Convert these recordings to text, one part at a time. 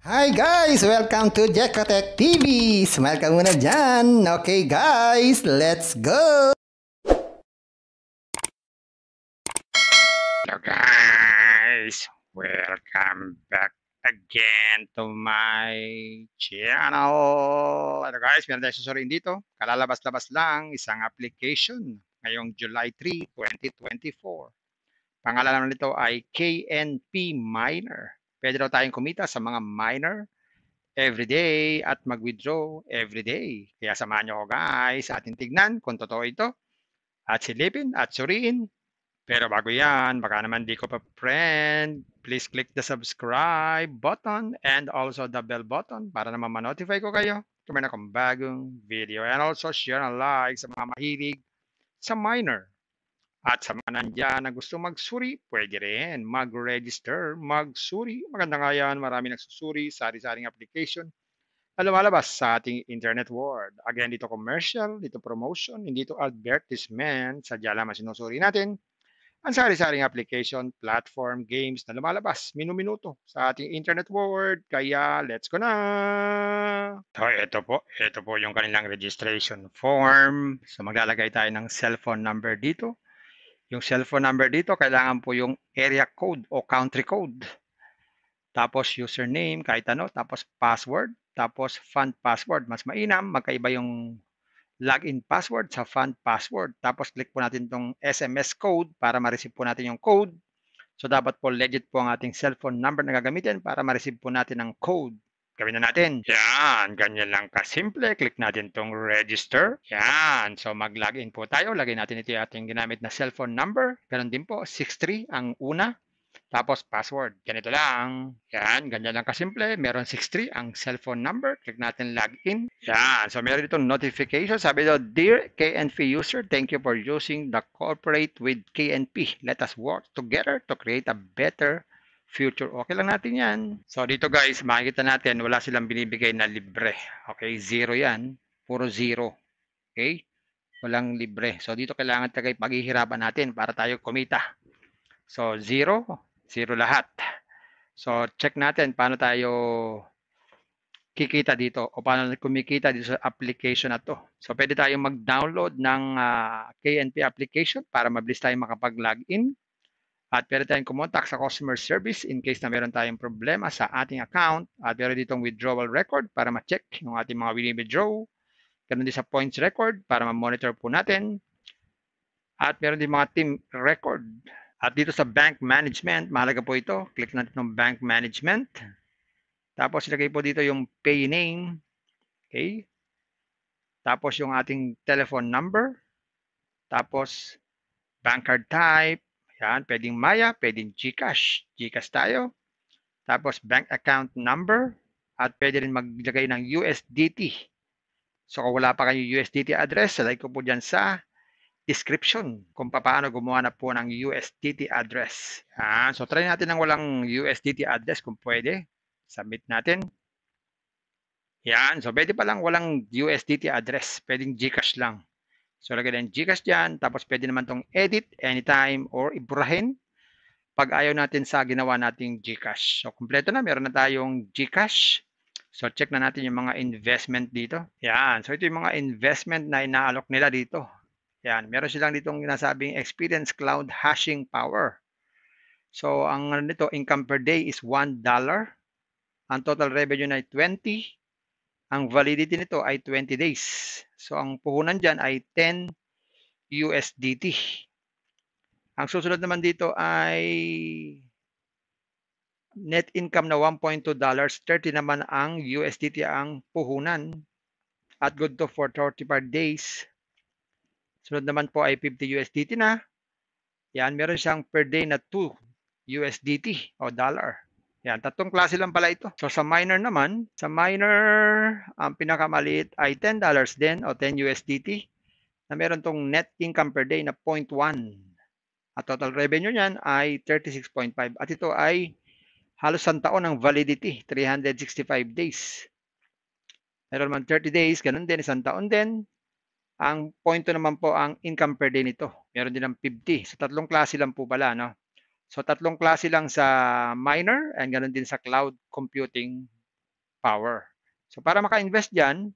Hi guys! Welcome to Jekotech TV! Smile ka muna dyan! Okay guys, let's go! Hello guys! Welcome back again to my channel! Hello guys, meron tayong susuriin dito. Kalalabas-labas lang, isang application ngayong July 3, 2024. Pangalan naman nito ay KNP Miner. Pwede daw tayong kumita sa mga miner everyday at mag-withdraw everyday. Kaya samahan nyo ko guys sa ating tignan kung totoo ito at silipin at suriin. Pero bago yan, baka naman di ko pa friend, please click the subscribe button and also the bell button para naman ma-notify ko kayo kung meron akong bagong video. And also share and like sa mga mahilig sa miner. At sa mga nandyan na gusto magsuri, pwede rin mag-register, magsuri. Maganda nga yan, marami nagsusuri, sari-saring application na lumalabas sa ating internet world. Again, dito commercial, dito promotion, hindi ito advertisement. Sadya lamang sinusuri natin ang sari-saring application, platform, games na lumalabas minuminuto sa ating internet world. Kaya let's go na! So ito po yung kanilang registration form. So maglalagay tayo ng cellphone number dito. Yung cellphone number dito, kailangan po yung area code o country code. Tapos username, kahit ano. Tapos password. Tapos fund password. Mas mainam, magkaiba yung login password sa fund password. Tapos click po natin itong SMS code para ma-receive po natin yung code. So dapat po legit po ang ating cellphone number na gagamitin para ma-receive po natin ang code. Gawin na natin. Yan, ganyan lang kasimple. Click natin itong register. Yan, so mag-login po tayo. Lagay natin ito yung ating ginamit na cellphone number. Ganun din po, 63 ang una. Tapos password. Ganito lang. Yan, ganyan lang kasimple. Meron 63 ang cellphone number. Click natin login. Yan, so meron dito notification. Sabi daw, Dear KNP user, thank you for using the cooperate with KNP. Let us work together to create a better future. Okay lang natin yan. So dito guys, makikita natin, wala silang binibigay na libre. Okay, zero yan. Puro zero. Okay? Walang libre. So dito kailangan tagay paghihirapan natin para tayo kumita. So zero lahat. So check natin paano tayo kikita dito o paano kumikita dito sa application na to. So pwede tayong mag-download ng KNP application para mabilis tayong makapag-login. At pwede tayong kumontak sa customer service in case na meron tayong problema sa ating account. At meron ditong withdrawal record para ma-check yung ating mga wini-withdraw. Ganun din sa points record para ma-monitor po natin. At meron din mga team record. At dito sa bank management, mahalaga po ito. Click natin ng bank management. Tapos ilagay po dito yung pay name. Okay. Tapos yung ating telephone number. Tapos bank card type. Yan, pwedeng Maya, pwedeng GCash. GCash tayo. Tapos bank account number. At pwede rin maglagay ng USDT. So kung wala pa kayong USDT address, salay ko po dyan sa description kung paano gumawa na po ng USDT address. Yan. So try natin ng walang USDT address kung pwede. Submit natin. Yan. So pwede pa lang walang USDT address. Pwedeng GCash lang. So lagay ng GCash dyan. Tapos pwede naman tong edit anytime or iburahin pag ayaw natin sa ginawa nating GCash. So kompleto na. Meron na tayong GCash. So check na natin yung mga investment dito. Yan. So ito yung mga investment na inaalok nila dito. Yan, meron silang ditong ginasabing experience cloud hashing power. So, ang nito income per day is $1. Ang total revenue ay 20. Ang validity nito ay 20 days. So, ang puhunan dyan ay 10 USDT. Ang susunod naman dito ay net income na $1.2. 30 naman ang USDT ang puhunan. At good to for 35 days. Sunod naman po ay 50 USDT na. Yan, meron siyang per day na 2 USDT o dollar. Yan, tatlong klase lang pala ito. So sa miner naman, sa miner, ang pinakamaliit ay $10 din o 10 USDT na meron tong net income per day na 0.1. At total revenue niyan ay 36.5. At ito ay halos 1 taon ng validity, 365 days. Meron naman 30 days, ganun din, 1 taon din. Ang point naman po ang income per day nito. Meron din ng 50. So tatlong klase lang po pala, no? So tatlong klase lang sa miner and ganoon din sa cloud computing power. So para maka-invest dyan,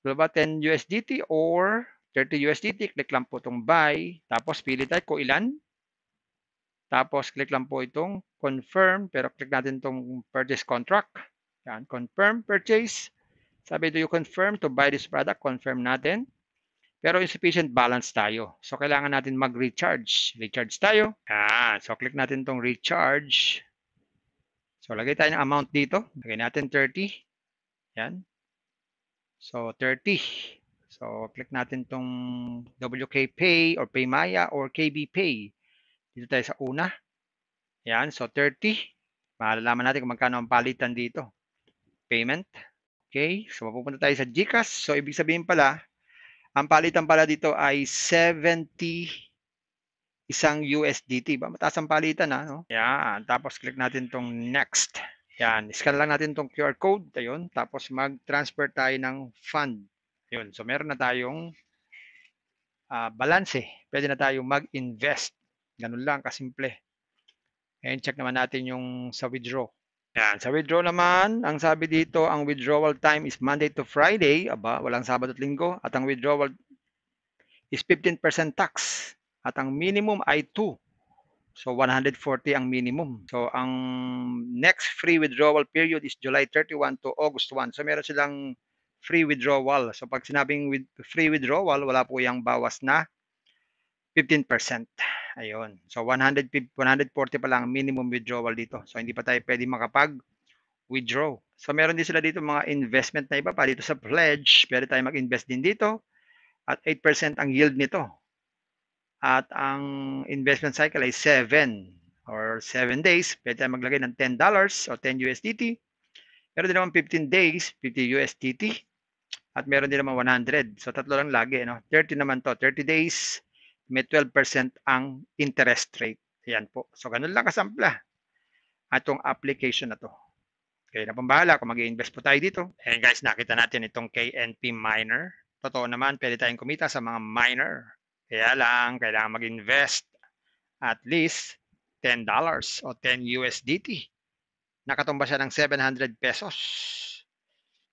ba 10 USDT or 30 USDT, click lang po itong buy, tapos pili tayo kung ilan. Tapos click lang po itong confirm, pero click natin itong purchase contract. Yan, confirm purchase. Sabi, do you confirm to buy this product? Confirm natin. Pero insufficient balance tayo. So, kailangan natin mag-recharge. Recharge tayo. Yan. So, click natin itong recharge. So, lagay tayo ng amount dito. Lagay natin 30. Yan. So, 30. So, click natin itong WK Pay or Paymaya or KB Pay. Dito tayo sa una. Yan. So, 30. Malalaman natin kung magkano ang palitan dito. Payment. Okay. So, mapupunta tayo sa GCash. So, ibig sabihin pala, ang palitan pala dito ay 70 isang USDT. Ba? Mataas ang palitan, ha? No? Yan. Tapos, click natin tong next. Yan. Scan lang natin tong QR code. Ayun. Tapos, mag-transfer tayo ng fund. Ayun. So, meron na tayong balance. Pwede na tayong mag-invest. Ganun lang, kasimple. And check naman natin yung sa withdraw. Yan. Sa withdraw naman, ang sabi dito, ang withdrawal time is Monday to Friday. Aba, walang Sabado at Linggo. At ang withdrawal is 15% tax. At ang minimum ay 2. So, 140 ang minimum. So, ang next free withdrawal period is July 31 to August 1. So, meron silang free withdrawal. So, pag sinabing free withdrawal, wala po yung bawas na 15%. Ayun. So, 140 pa lang minimum withdrawal dito. So, hindi pa tayo pwede makapag-withdraw. So, meron din sila dito mga investment na iba pa. Dito sa pledge, pwede tayo mag-invest din dito. At 8% ang yield nito. At ang investment cycle ay 7 or 7 days. Pwede tayo maglagay ng $10 o 10 USDT. Meron din naman 15 days, 50 USDT. At meron din naman 100. So, tatlo lang lagi. No? 30 naman to. 30 days, may 12% ang interest rate. Ayan po. So, ganun lang kasampla atong application na to. Kaya na pong bahala kung mag-i-invest po tayo dito. And guys, nakita natin itong KNP Miner. Totoo naman, pwede tayong kumita sa mga miner. Kaya lang, kailangan mag-invest at least $10 o 10 USDT. Nakatumba siya ng 700 pesos.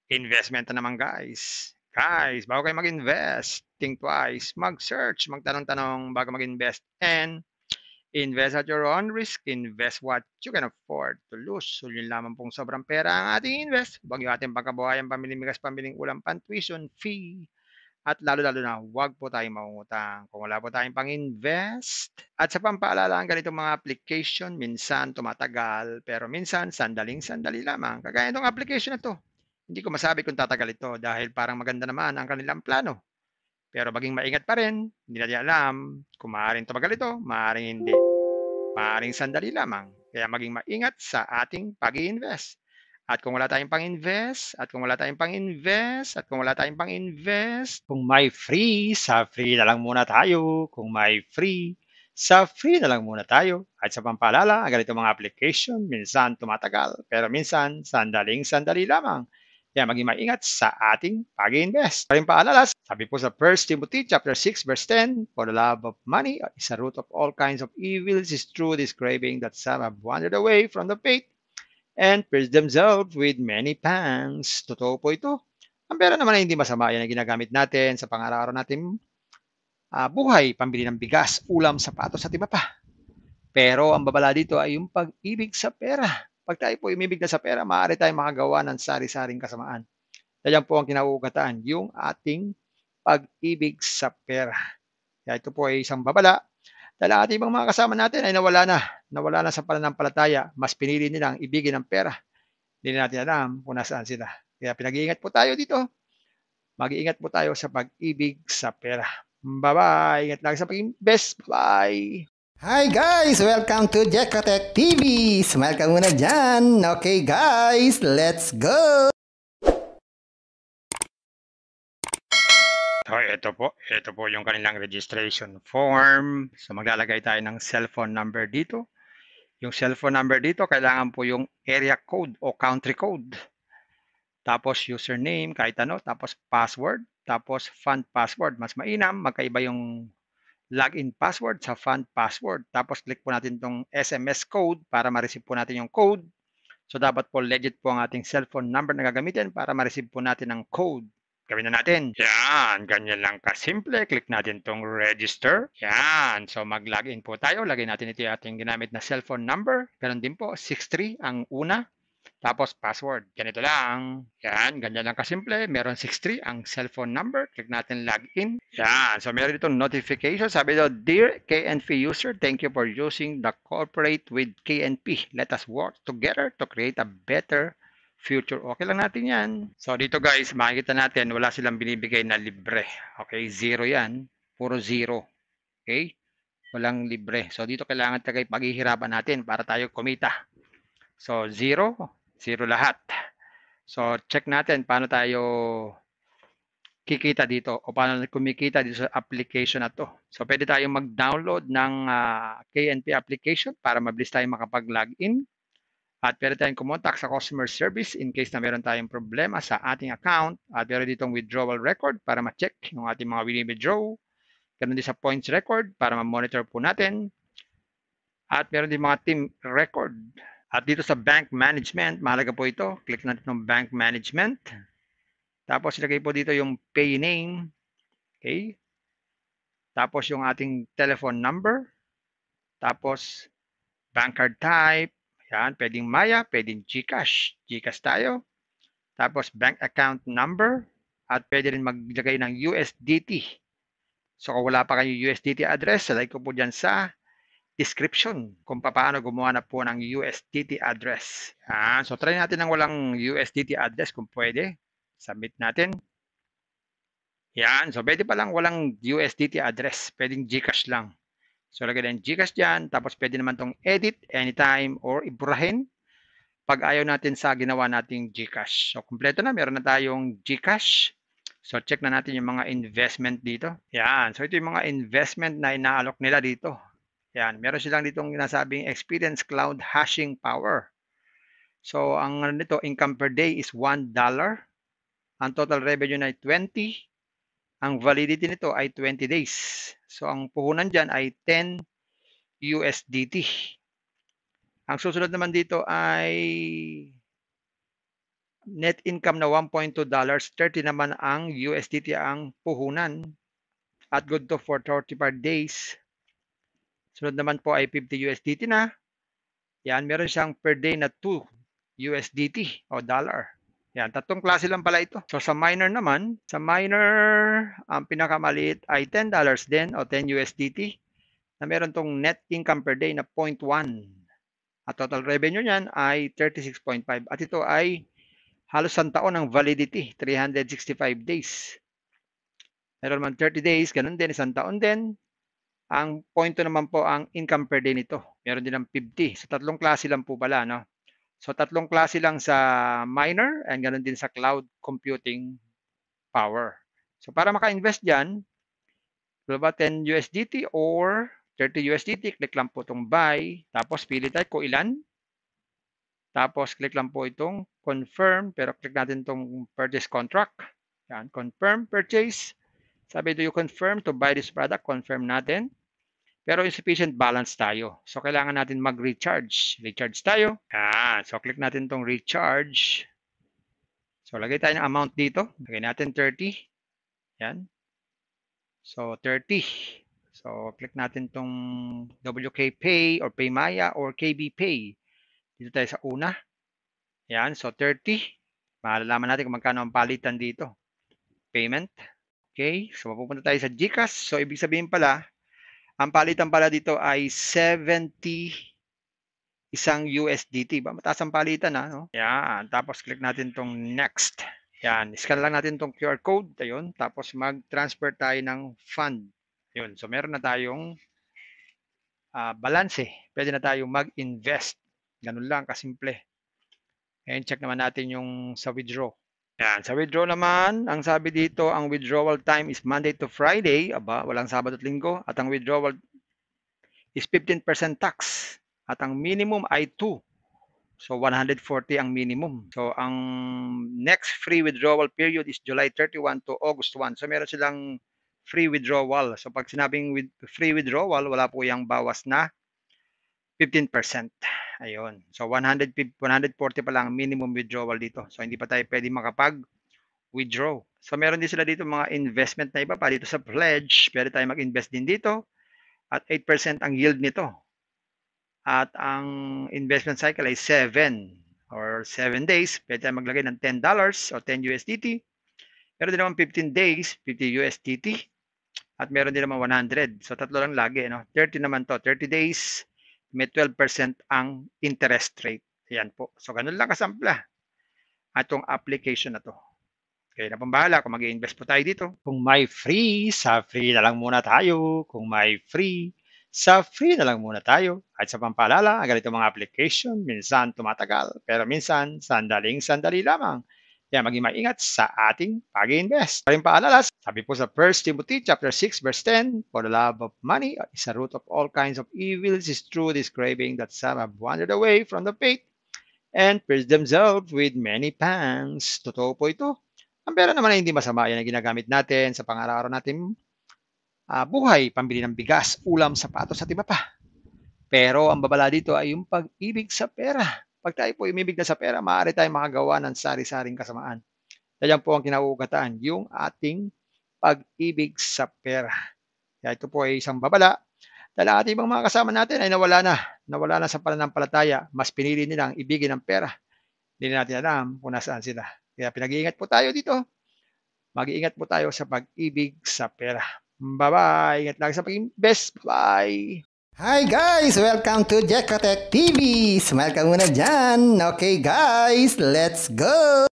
Investment na naman guys. Guys, bago kayo mag-invest, think twice, mag-search, magtanong-tanong bago mag-invest, and invest at your own risk. Invest what you can afford to lose. So, yun lamang pong sobrang pera ang ating invest. Huwag yung ating pagkabuhayan, pamiling bigas, pamiling ulam, tuition fee. At lalo-lalo na, huwag po tayong mangungutang kung wala po tayong pang-invest. At sa pampaalala, ang ganitong mga application, minsan tumatagal, pero minsan sandaling-sandali lamang. Kagaya itong application na to. Hindi ko masabi kung tatagal ito dahil parang maganda naman ang kanilang plano. Pero maging maingat pa rin, hindi natin alam kung maaaring tumagal ito, maaaring hindi. Maaaring sandali lamang. Kaya maging maingat sa ating pag-i-invest. At kung wala tayong pang-invest, kung may free, sa free na lang muna tayo. Kung may free, sa free na lang muna tayo. At sa pampaalala, ang ganito mga application, minsan tumatagal, pero minsan sandaling-sandali lamang. Kaya maging maingat sa ating pag-invest. Paring paalala, sabi po sa 1 Timothy chapter 6 verse 10, for the love of money is a root of all kinds of evils, is true this craving that some have wandered away from the faith and pierced themselves with many pangs. Totoo po ito. Ang pera naman ay hindi masama. Yan ang ginagamit natin sa pang-araw-araw natin buhay, pambili ng bigas, ulam, sapatos at iba pa. Pero ang babala dito ay yung pag-ibig sa pera. Pag tayo po umibig na sa pera, maaari tayong makagawa ng sari-saring kasamaan. Yan po ang kinauugatan, yung ating pag-ibig sa pera. Kaya ito po ay isang babala. Dahil ang ating ibang mga kasama natin ay nawala na sa pananampalataya. Mas pinili nilang ibigin ang pera. Hindi na natin alam kung nasaan sila. Kaya pinag-iingat po tayo dito. Mag-iingat po tayo sa pag-ibig sa pera. Bye-bye. Ingat lang sa pag-invest. Bye. Hi guys! Welcome to Jekotech TV! Smile ka muna dyan! Okay guys, let's go! So, ito po yung kanilang registration form. So, maglalagay tayo ng cellphone number dito. Yung cellphone number dito, kailangan po yung area code o country code. Tapos, username, kahit ano. Tapos, password. Tapos, fund password. Mas mainam, magkaiba yung login password sa fund password. Tapos, click po natin itong SMS code para ma-receive po natin yung code. So dapat po legit po ang ating cellphone number na gagamitin para ma-receive po natin ang code. Gawin na natin. Yan, ganyan lang kasimple. Click natin tong register. Yan, so mag-login po tayo. Lagay natin ito yung ating ginamit na cellphone number. Ganon din po, 63 ang una. Tapos password, ganito lang. Yan, ganyan lang kasimple. Meron 63 ang cellphone number. Click natin login. Yan, so meron ditong notification. Sabi daw, Dear KNP user, thank you for using the cooperate with KNP. Let us work together to create a better future. Okay lang natin yan. So dito guys, makikita natin, wala silang binibigay na libre. Okay, zero yan. Puro zero. Okay? Walang libre. So dito kailangan tayo paghihirapan natin para tayo kumita. So zero lahat. So check natin paano tayo kikita dito o paano kumikita dito sa application na to. So pwede tayong mag-download ng KNP application para mabilis tayong makapag-login. At pwede tayong kumontak sa customer service in case na meron tayong problema sa ating account. At meron ditong withdrawal record para ma-check yung ating mga wini-withdraw. Ganun din sa points record para ma-monitor po natin. At meron din mga team record. At dito sa bank management, mahalaga po ito. Click natin ng bank management. Tapos ilagay po dito yung pay name. Okay. Tapos yung ating telephone number. Tapos bank card type. Yan, pwedeng Maya, pwedeng GCash. GCash tayo. Tapos bank account number. At pwede rin maglagay ng USDT. So kung wala pa kayong USDT address, salay ko po dyan sa description kung paano gumawa na po ng USDT address. Yan. So try natin ng walang USDT address kung pwede. Submit natin. Yan. So pwede pa lang walang USDT address. Pwedeng GCash lang. So lagay na yung GCash dyan. Tapos pwede naman tong edit anytime or iburahin pag ayaw natin sa ginawa nating GCash. So kompleto na. Meron na tayong GCash. So check na natin yung mga investment dito. Yan. So ito yung mga investment na inaalok nila dito. Yan, meron silang ditong nasabing experience cloud hashing power. So, ang nito income per day is $1. Ang total revenue na ay 20. Ang validity nito ay 20 days. So, ang puhunan dyan ay 10 USDT. Ang susunod naman dito ay net income na $1.2. 30 naman ang USDT ang puhunan. At good to for 35 days. Sunod naman po ay 50 USDT na. Yan, meron siyang per day na 2 USDT o dollar. Yan, tatlong klase lang pala ito. So sa minor naman, sa minor, ang pinakamaliit ay $10 din o 10 USDT na meron tong net income per day na 0.1. At total revenue niyan ay 36.5. At ito ay halos 1 taon ng validity, 365 days. Meron naman 30 days, ganun din, 1 taon din. Ang point naman po ang income per day nito. Meron din ng 50. So tatlong klase lang po pala, no? So tatlong klase lang sa minor and ganoon din sa cloud computing power. So para maka-invest diyan, ba 10 USDT or 30 USDT, click lang po itong buy, tapos pili tayo kung ilan. Tapos click lang po itong confirm, pero click natin itong purchase contract. Yan, confirm purchase. Sabi, do you confirm to buy this product? Confirm natin. Pero insufficient balance tayo. So, kailangan natin mag-recharge. Recharge tayo. Yan. So, click natin itong recharge. So, lagay tayo ng amount dito. Lagay natin 30. Yan. So, 30. So, click natin itong WK Pay or PayMaya or KB Pay. Dito tayo sa una. Yan. So, 30. Malalaman natin kung magkano ang palitan dito. Payment. Okay. So, mapupunta tayo sa GCash. So, ibig sabihin pala, ang palitan pala dito ay 70 isang USDT. Ba, mataas ang palitan, ha? No? Yan. Tapos, click natin itong next. Yan. Scan lang natin itong QR code. Ayun. Tapos, mag-transfer tayo ng fund. Ayun. So, meron na tayong balance. Pwede na tayong mag-invest. Ganun lang, kasimple. Ngayon, check naman natin yung sa withdraw. Yan. Sa withdraw naman, ang sabi dito, ang withdrawal time is Monday to Friday. Aba, walang Sabado at Linggo. At ang withdrawal is 15% tax. At ang minimum ay 2. So, 140 ang minimum. So, ang next free withdrawal period is July 31 to August 1. So, meron silang free withdrawal. So, pag sinabing free withdrawal, wala po yung bawas na 15%. Ayun. So 140 pa lang minimum withdrawal dito. So hindi pa tayo pwede makapag-withdraw. So meron din sila dito mga investment na iba pa dito sa pledge. Pwede tayo mag-invest din dito at 8% ang yield nito. At ang investment cycle ay 7 or 7 days. Pwede tayo maglagay ng $10 o 10 USDT. Meron din naman 15 days, 50 USDT. At meron din naman 100. So tatlo lang lagi, no? 30 naman to, 30 days, may 12% ang interest rate. Ayan po. So ganun lang kasampla atong application na to. Kaya na pong bahala kung mag-i-invest po tayo dito. Kung may free, sa free na lang muna tayo. Kung may free, sa free na lang muna tayo. At sa pampaalala, ang ganito mga application, minsan tumatagal, pero minsan sandaling-sandali lamang. Kaya maging maingat sa ating pag-i-invest. Paring paalala, sabi po sa 1 Timothy chapter 6 verse 10, for the love of money is a root of all kinds of evils, is true this craving that some have wandered away from the faith and pierced themselves with many pangs. Totoo po ito. Ang pera naman ay hindi masama. Yan ang ginagamit natin sa pang-araw-araw natin buhay, pambili ng bigas, ulam, sapatos at iba pa. Pero ang babala dito ay yung pag-ibig sa pera. Pag tayo po umibig na sa pera, maaari tayong makagawa ng sari-saring kasamaan. Yan po ang kinauugataan, yung ating pag-ibig sa pera. Kaya ito po ay isang babala. Dahil ang ating ibang mga kasama natin ay nawala na sa pananampalataya. Mas pinili nilang ibigin ang pera. Hindi na natin alam kung nasaan sila. Kaya pinag-iingat po tayo dito. Mag-iingat po tayo sa pag-ibig sa pera. Bye-bye. Ingat lang sa pag-invest. Bye. Hi guys! Welcome to Jekotech TV! Smile ka muna dyan! Okay guys, let's go!